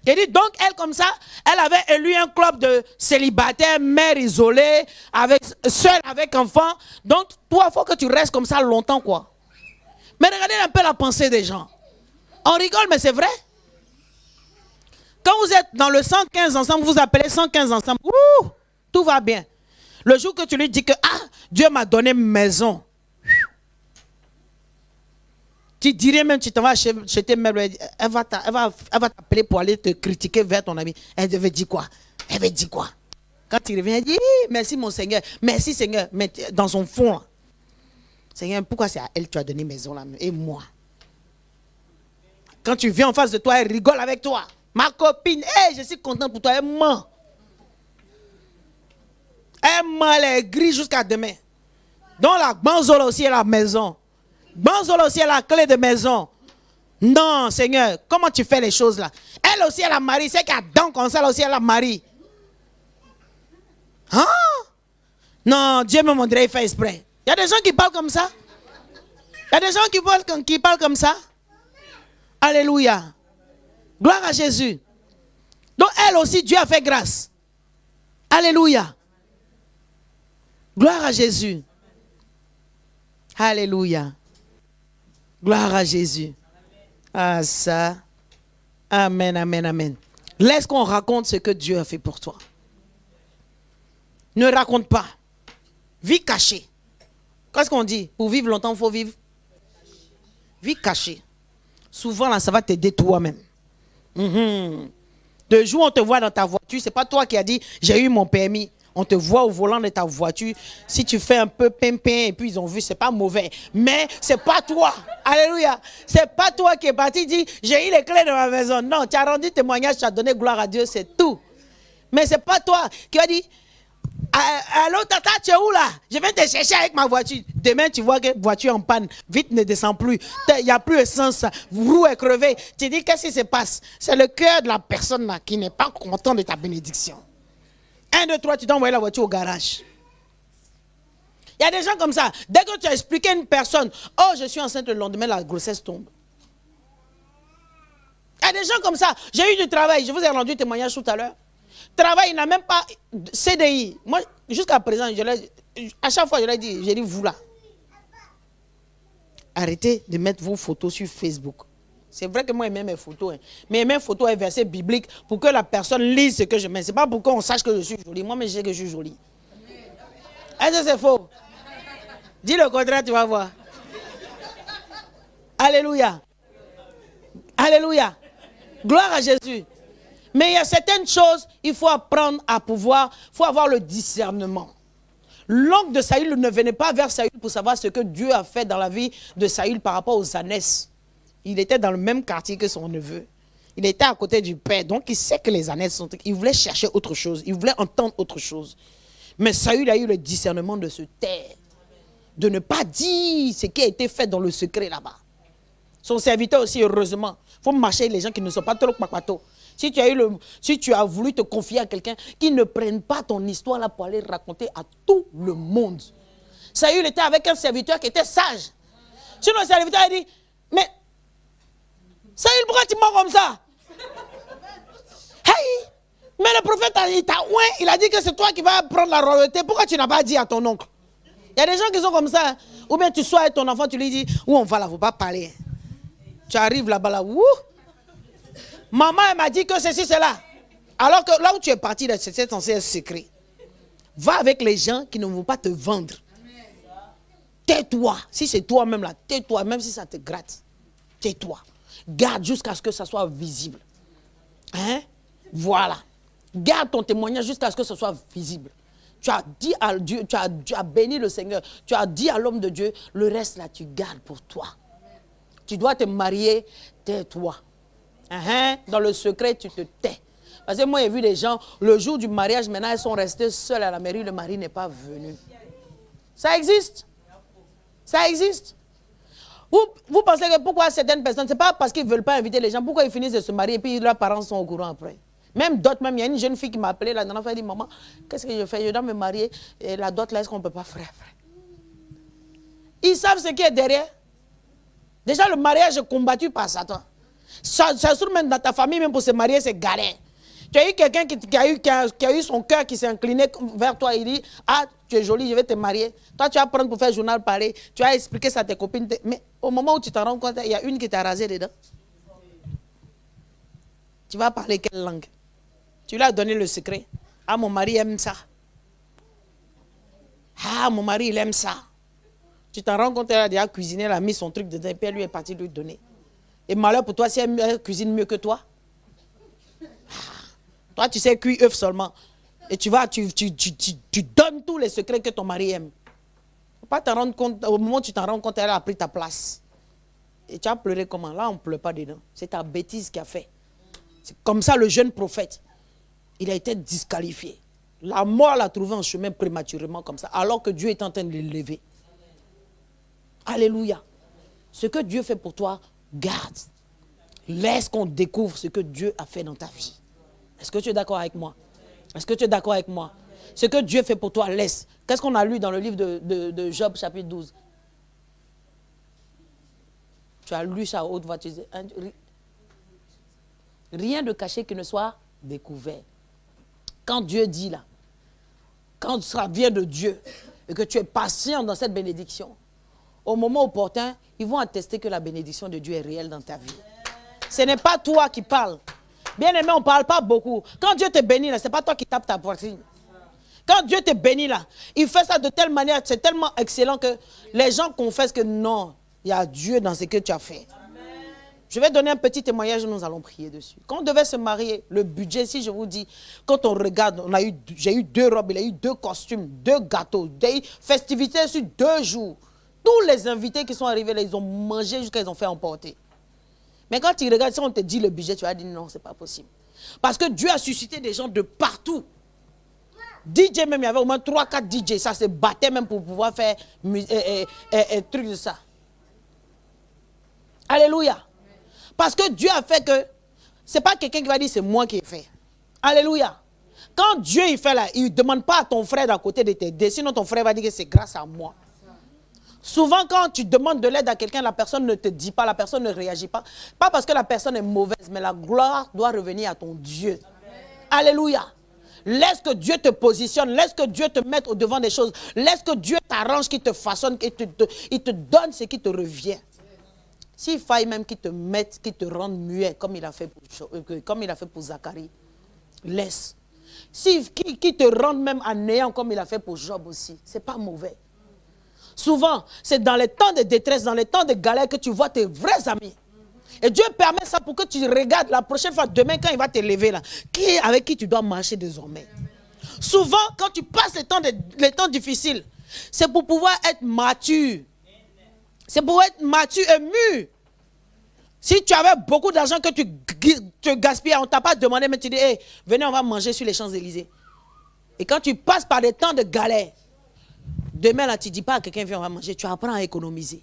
Il dit, donc, elle, comme ça, elle avait élu un club de célibataires, mère isolée, seule avec enfant. Donc, toi, il faut que tu restes comme ça longtemps, quoi. Mais regardez un peu la pensée des gens. On rigole, mais c'est vrai. Quand vous êtes dans le 115 ensemble, vous appelez 115 ensemble, tout va bien. Le jour que tu lui dis que Dieu m'a donné une maison, tu dirais même, tu t'en vas chez tes mères, elle va t'appeler pour aller te critiquer vers ton ami. Elle devait dire quoi? Elle va dire quoi? Quand tu reviens, elle dit merci mon Seigneur, merci Seigneur. Mais dans son fond, là, Seigneur, pourquoi c'est à elle que tu as donné maison là? Et moi? Quand tu viens en face de toi, elle rigole avec toi. Ma copine, je suis content pour toi, elle ment. Elle ment, elle est grise jusqu'à demain. Donc la Banzola aussi est la maison. Banzola aussi est la clé de maison. Non, Seigneur, comment tu fais les choses là? Elle aussi, elle a mari. C'est qu'elle danse comme ça, elle aussi, elle a mari. Hein? Non, Dieu me montrait, il fait exprès. Il y a des gens qui parlent comme ça. Il y a des gens qui parlent comme ça. Alléluia. Gloire à Jésus. Donc elle aussi, Dieu a fait grâce. Alléluia. Gloire à Jésus. Alléluia. Gloire à Jésus. Ah ça. Amen, amen, amen. Laisse qu'on raconte ce que Dieu a fait pour toi. Ne raconte pas. Vis caché. Qu'est-ce qu'on dit? Pour vivre longtemps, il faut vivre. Vis caché. Souvent, là, ça va t'aider toi-même. De jour, on te voit dans ta voiture. Ce n'est pas toi qui as dit, j'ai eu mon permis. On te voit au volant de ta voiture. Si tu fais un peu pimpin et puis ils ont vu, c'est pas mauvais. Mais c'est pas toi. Alléluia. C'est pas toi qui es parti dire, j'ai eu les clés de ma maison. Non, tu as rendu témoignage, tu as donné gloire à Dieu, c'est tout. Mais c'est pas toi qui as dit, allô tata, tu es où là? Je viens te chercher avec ma voiture. Demain, tu vois que la voiture en panne. Vite ne descend plus. Il n'y a plus d'essence. Roue est crevée. Tu dis, qu'est-ce qui se passe? C'est le cœur de la personne là qui n'est pas content de ta bénédiction. 1, 2, 3, tu dois envoyer la voiture au garage. Il y a des gens comme ça. Dès que tu as expliqué à une personne, oh, je suis enceinte, le lendemain, la grossesse tombe. Il y a des gens comme ça. J'ai eu du travail. Je vous ai rendu témoignage tout à l'heure. Travail, il n'a même pas CDI. Moi, jusqu'à présent, à chaque fois, je l'ai dit, j'ai dit, vous là. Arrêtez de mettre vos photos sur Facebook. C'est vrai que moi, j'aime mes photos. Hein. Mais mes photos sont versées bibliques pour que la personne lise ce que je mets. Ce n'est pas pour qu'on sache que je suis jolie. Moi, mais je sais que je suis jolie. Est-ce que c'est faux? Dis le contraire, tu vas voir. Alléluia. Alléluia. Gloire à Jésus. Mais il y a certaines choses, il faut apprendre à pouvoir, il faut avoir le discernement. L'oncle de Saül ne venait pas vers Saül pour savoir ce que Dieu a fait dans la vie de Saül par rapport aux ânesses. Il était dans le même quartier que son neveu. Il était à côté du père. Donc, il sait que les ânesses sont... Il voulait chercher autre chose. Il voulait entendre autre chose. Mais Saül a eu le discernement de se taire. De ne pas dire ce qui a été fait dans le secret là-bas. Son serviteur aussi, heureusement. Il faut marcher avec les gens qui ne sont pas trop papato. Si tu as voulu te confier à quelqu'un, qui ne prenne pas ton histoire là pour aller raconter à tout le monde. Saül était avec un serviteur qui était sage. Sinon, le serviteur a dit, mais Saül, pourquoi tu mens comme ça? Hey, mais le prophète, il a dit que c'est toi qui vas prendre la royauté. Pourquoi tu n'as pas dit à ton oncle? Il y a des gens qui sont comme ça. Ou bien tu sois avec ton enfant, tu lui dis, où on va là, il ne faut pas parler. Tu arrives là-bas, là, ouh. Maman, elle m'a dit que ceci, c'est là. Alors que là où tu es parti, c'est censé être secret. Va avec les gens qui ne vont pas te vendre. Tais-toi. Si c'est toi-même là, tais-toi, même si ça te gratte. Tais-toi. Garde jusqu'à ce que ça soit visible. Hein? Voilà. Garde ton témoignage jusqu'à ce que ce soit visible. Tu as dit à Dieu, tu as béni le Seigneur. Tu as dit à l'homme de Dieu, le reste là, tu gardes pour toi. Tu dois te marier, tais-toi. Dans le secret, tu te tais. Parce que moi, j'ai vu des gens, le jour du mariage, maintenant, ils sont restés seuls à la mairie, le mari n'est pas venu. Ça existe. Ça existe. Vous pensez que pourquoi certaines personnes, ce n'est pas parce qu'ils ne veulent pas inviter les gens, pourquoi ils finissent de se marier et puis leurs parents sont au courant après. Même d'autres, même, il y a une jeune fille qui m'a appelé la dernière fois, elle dit, maman, qu'est-ce que je fais? Je dois me marier et la dot là, est-ce qu'on ne peut pas faire après? Ils savent ce qui est derrière. Déjà, le mariage est combattu par Satan. Ça se trouve même dans ta famille, même pour se marier, c'est galère. Tu as eu quelqu'un qui a eu son cœur qui s'est incliné vers toi. Il dit, ah, tu es jolie, je vais te marier. Toi, tu vas prendre pour faire journal parler. Tu vas expliquer ça à tes copines. Mais au moment où tu t'en rends compte, il y a une qui t'a rasé dedans. Tu vas parler quelle langue? Tu lui as donné le secret. Ah, mon mari aime ça. Ah, mon mari, il aime ça. Tu t'en rends compte, elle a déjà cuisiné, elle a mis son truc dedans et puis elle lui est partie lui donner. Et malheur pour toi si elle cuisine mieux que toi. Toi, tu sais cuire œufs seulement. Et tu donnes tous les secrets que ton mari aime. Faut pas t'en rendre compte, au moment où tu t'en rends compte, elle a pris ta place. Et tu as pleuré comment? Là, on ne pleure pas dedans. C'est ta bêtise qui a fait. C'est comme ça le jeune prophète. Il a été disqualifié. La mort l'a trouvé en chemin prématurément comme ça, alors que Dieu est en train de l'élever. Alléluia. Ce que Dieu fait pour toi, garde. Laisse qu'on découvre ce que Dieu a fait dans ta vie. Est-ce que tu es d'accord avec moi? Est-ce que tu es d'accord avec moi? Ce que Dieu fait pour toi, laisse. Qu'est-ce qu'on a lu dans le livre de Job, chapitre 12? Tu as lu ça à haute voix. Tu dis, rien de caché qui ne soit découvert. Quand Dieu dit là, quand ça vient de Dieu et que tu es patient dans cette bénédiction, au moment opportun, ils vont attester que la bénédiction de Dieu est réelle dans ta vie. Ce n'est pas toi qui parles. Bien aimé, on ne parle pas beaucoup. Quand Dieu te bénit, ce n'est pas toi qui tapes ta poitrine. Quand Dieu te bénit là, il fait ça de telle manière, c'est tellement excellent que les gens confessent que non, il y a Dieu dans ce que tu as fait. Je vais donner un petit témoignage, nous allons prier dessus. Quand on devait se marier, le budget, si je vous dis, quand on regarde, j'ai eu 2 robes, il a eu 2 costumes, 2 gâteaux, des festivités sur 2 jours. Tous les invités qui sont arrivés là, ils ont mangé jusqu'à ils ont fait emporter. Mais quand tu regardes, si on te dit le budget, tu vas dire non, c'est pas possible. Parce que Dieu a suscité des gens de partout. DJ même, il y avait au moins 3-4 DJ, ça se battait même pour pouvoir faire truc de ça. Alléluia. Parce que Dieu a fait que, c'est pas quelqu'un qui va dire c'est moi qui ai fait. Alléluia. Quand Dieu il fait là, il ne demande pas à ton frère d'à côté de t'aider, sinon ton frère va dire que c'est grâce à moi. Souvent quand tu demandes de l'aide à quelqu'un, la personne ne te dit pas, la personne ne réagit pas. Pas parce que la personne est mauvaise, mais la gloire doit revenir à ton Dieu. Alléluia. Laisse que Dieu te positionne, laisse que Dieu te mette au devant des choses, laisse que Dieu t'arrange, qu'il te façonne, qu'il te donne ce qui te revient. S'il faille même qu'il te mette, qu'il te rende muet, comme il a fait pour Zacharie, laisse. Qu'il te rende même à néant, comme il a fait pour Job aussi, ce n'est pas mauvais. Souvent, c'est dans les temps de détresse, dans les temps de galère que tu vois tes vrais amis. Et Dieu permet ça pour que tu regardes la prochaine fois, demain, quand il va te lever là, avec qui tu dois marcher désormais. Souvent, quand tu passes les temps difficiles, c'est pour pouvoir être mature. C'est pour être mature et mûr. Si tu avais beaucoup d'argent que tu te gaspilles, on ne t'a pas demandé, mais tu dis, hey, venez, on va manger sur les Champs-Élysées. Et quand tu passes par des temps de galère, demain, là, tu ne dis pas à quelqu'un, viens, on va manger. Tu apprends à économiser.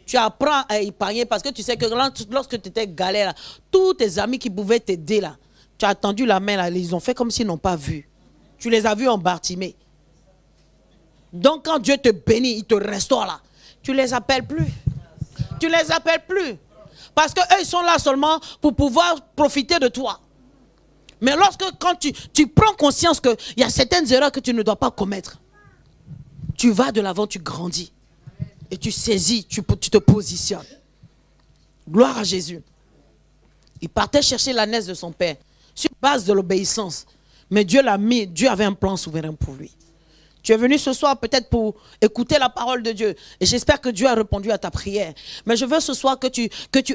Tu apprends à épargner parce que tu sais que lorsque tu étais galère, là, tous tes amis qui pouvaient t'aider, là, tu as tendu la main, là, ils ont fait comme s'ils n'ont pas vu. Tu les as vus en Bartimée. Donc, quand Dieu te bénit, il te restaure là. Tu ne les appelles plus. Tu ne les appelles plus. Parce qu'eux, ils sont là seulement pour pouvoir profiter de toi. Mais quand tu prends conscience qu'il y a certaines erreurs que tu ne dois pas commettre, tu vas de l'avant, tu grandis. Et tu saisis, tu te positionnes. Gloire à Jésus. Il partait chercher l'ânesse de son père sur base de l'obéissance. Mais Dieu l'a mis, Dieu avait un plan souverain pour lui. Tu es venu ce soir peut-être pour écouter la parole de Dieu. Et j'espère que Dieu a répondu à ta prière. Mais je veux ce soir que tu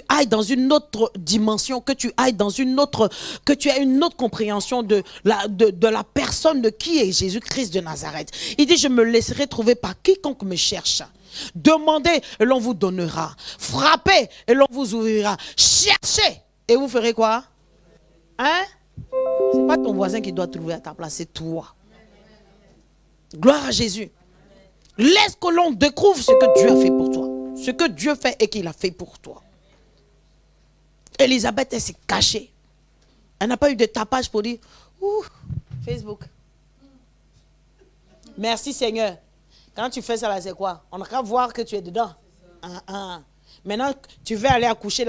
ailles dans une autre dimension, que tu ailles dans que tu aies une autre compréhension de la personne de qui est Jésus-Christ de Nazareth. Il dit, je me laisserai trouver par quiconque me cherche. Demandez et l'on vous donnera. Frappez et l'on vous ouvrira. Cherchez et vous ferez quoi? Hein? Ce n'est pas ton voisin qui doit trouver à ta place, c'est toi. Gloire à Jésus. Laisse que l'on découvre ce que Dieu a fait pour toi. Ce que Dieu fait et qu'il a fait pour toi. Elisabeth, elle s'est cachée. Elle n'a pas eu de tapage pour dire, ouh, Facebook. Merci Seigneur. Quand tu fais ça là, c'est quoi? On n'a qu'à voir que tu es dedans. Maintenant, tu veux aller accoucher,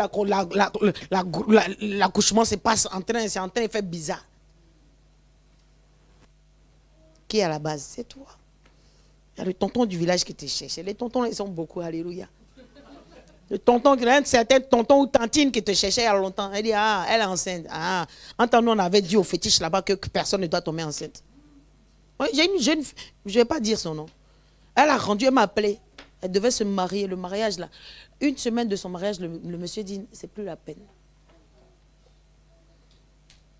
l'accouchement se passe c'est en train de faire bizarre. Qui est à la base? C'est toi. Il y a le tonton du village qui te cherche. Les tontons, ils sont beaucoup, alléluia. Le tonton, il y a un certain tonton ou tantine qui te cherchait il y a longtemps. Elle dit, ah, elle est enceinte. Ah, entre nous, on avait dit au fétiche là-bas que personne ne doit tomber enceinte. Oui, j'ai une jeune, je ne vais pas dire son nom. Elle a rendu, elle m'a appelé. Elle devait se marier, le mariage là. Une semaine de son mariage, le monsieur dit, c'est plus la peine.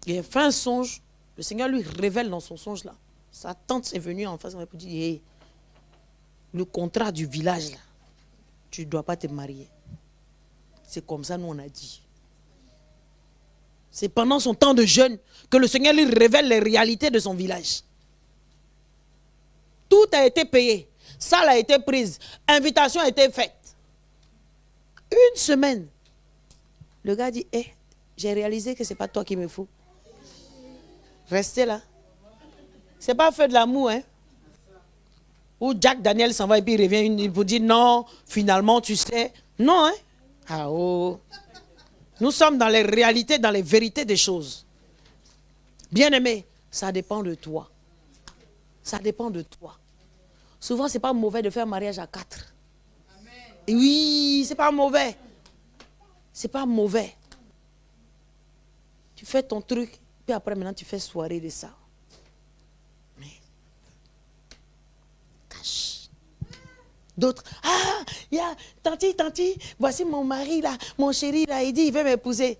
Il a fait un songe. Le Seigneur lui révèle dans son songe là. Sa tante est venue en face, elle m'a dit, hey, le contrat du village là, tu ne dois pas te marier. C'est comme ça, nous on a dit. C'est pendant son temps de jeûne que le Seigneur lui révèle les réalités de son village. Tout a été payé. Salle a été prise. Invitation a été faite. Une semaine. Le gars dit, hey, j'ai réalisé que ce n'est pas toi qui me fous. Restez là. Ce n'est pas fait de l'amour, hein. Ou Jack Daniel s'en va et puis il revient, il vous dit non, finalement tu sais. Non, hein. Ah oh. Nous sommes dans les réalités, dans les vérités des choses. Bien-aimé, ça dépend de toi. Ça dépend de toi. Souvent, ce n'est pas mauvais de faire un mariage à 4. Et oui, ce n'est pas mauvais. Ce n'est pas mauvais. Tu fais ton truc, puis après maintenant tu fais soirée de ça. D'autres, ah, tanti, voici mon mari là, mon chéri là, il dit, il veut m'épouser.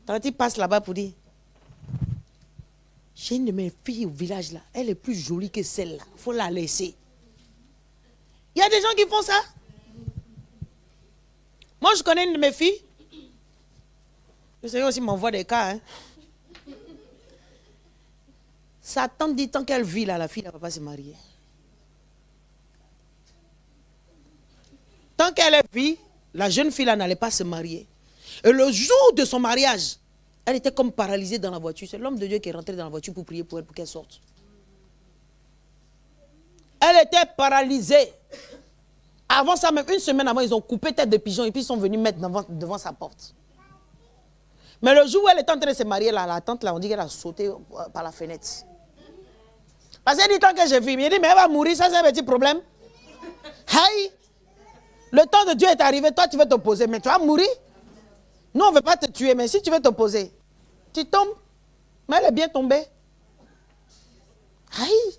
Tanti passe là-bas pour dire, j'ai une de mes filles au village là, elle est plus jolie que celle-là, il faut la laisser. Il y a des gens qui font ça. Moi, je connais une de mes filles. Le Seigneur aussi m'envoie des cas. Hein. Sa tante dit, tant qu'elle vit là, la fille ne va pas se marier. Tant qu'elle vit, la jeune fille là n'allait pas se marier. Et le jour de son mariage, elle était comme paralysée dans la voiture. C'est l'homme de Dieu qui est rentré dans la voiture pour prier pour elle, pour qu'elle sorte. Elle était paralysée. Avant ça, même une semaine avant, ils ont coupé tête de pigeon et puis ils sont venus mettre devant sa porte. Mais le jour où elle était en train de se marier, là, la tante, là, on dit qu'elle a sauté par la fenêtre. Parce qu'elle dit, tant que je vis, il dit, mais elle va mourir, ça c'est un petit problème. Hey, le temps de Dieu est arrivé, toi tu veux t'opposer, mais tu vas mourir. Nous, on ne veut pas te tuer, mais si tu veux t'opposer, tu tombes. Mais elle est bien tombée. Hey.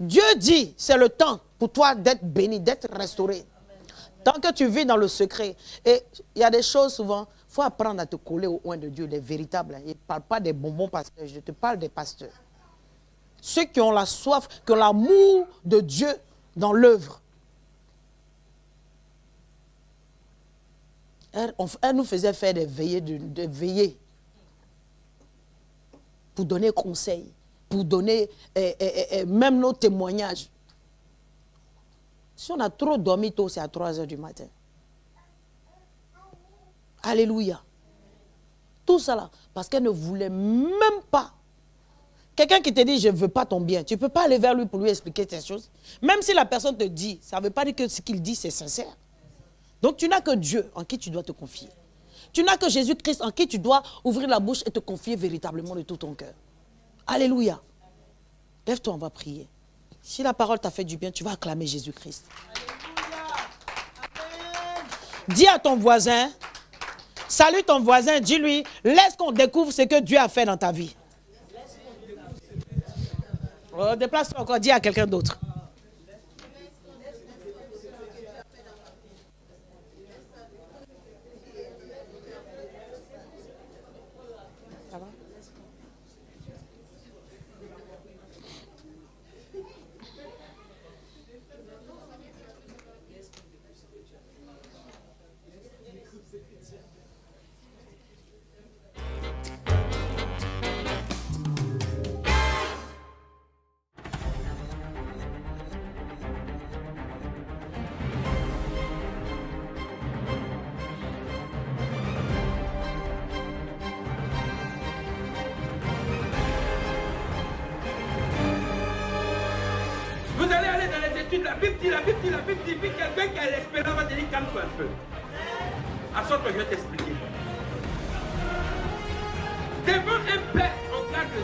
Dieu dit, c'est le temps pour toi d'être béni, d'être restauré. Tant que tu vis dans le secret. Et il y a des choses souvent, il faut apprendre à te coller au oint de Dieu, les véritables. Je ne parle pas des bonbons pasteurs, je te parle des pasteurs. Ceux qui ont la soif, qui ont l'amour de Dieu dans l'œuvre. Elle nous faisait faire des veillées, pour donner conseil, pour donner même nos témoignages. Si on a trop dormi tôt, c'est à 3 heures du matin. Alléluia. Tout ça là, parce qu'elle ne voulait même pas. Quelqu'un qui te dit, je ne veux pas ton bien, tu ne peux pas aller vers lui pour lui expliquer ces choses. Même si la personne te dit, ça ne veut pas dire que ce qu'il dit, c'est sincère. Donc tu n'as que Dieu en qui tu dois te confier. Tu n'as que Jésus-Christ en qui tu dois ouvrir la bouche et te confier véritablement de tout ton cœur. Alléluia. Lève-toi, on va prier. Si la parole t'a fait du bien, tu vas acclamer Jésus-Christ. Dis à ton voisin, salue ton voisin, dis-lui, laisse qu'on découvre ce que Dieu a fait dans ta vie. Oh, déplace-toi encore, dis à quelqu'un d'autre. Ça va? Vous allez aller dans les études, la Bible dit, puis quelqu'un qui a l'espérance va te dire, calme-toi un peu. Assois-toi, je vais t'expliquer. Devant un père, on garde le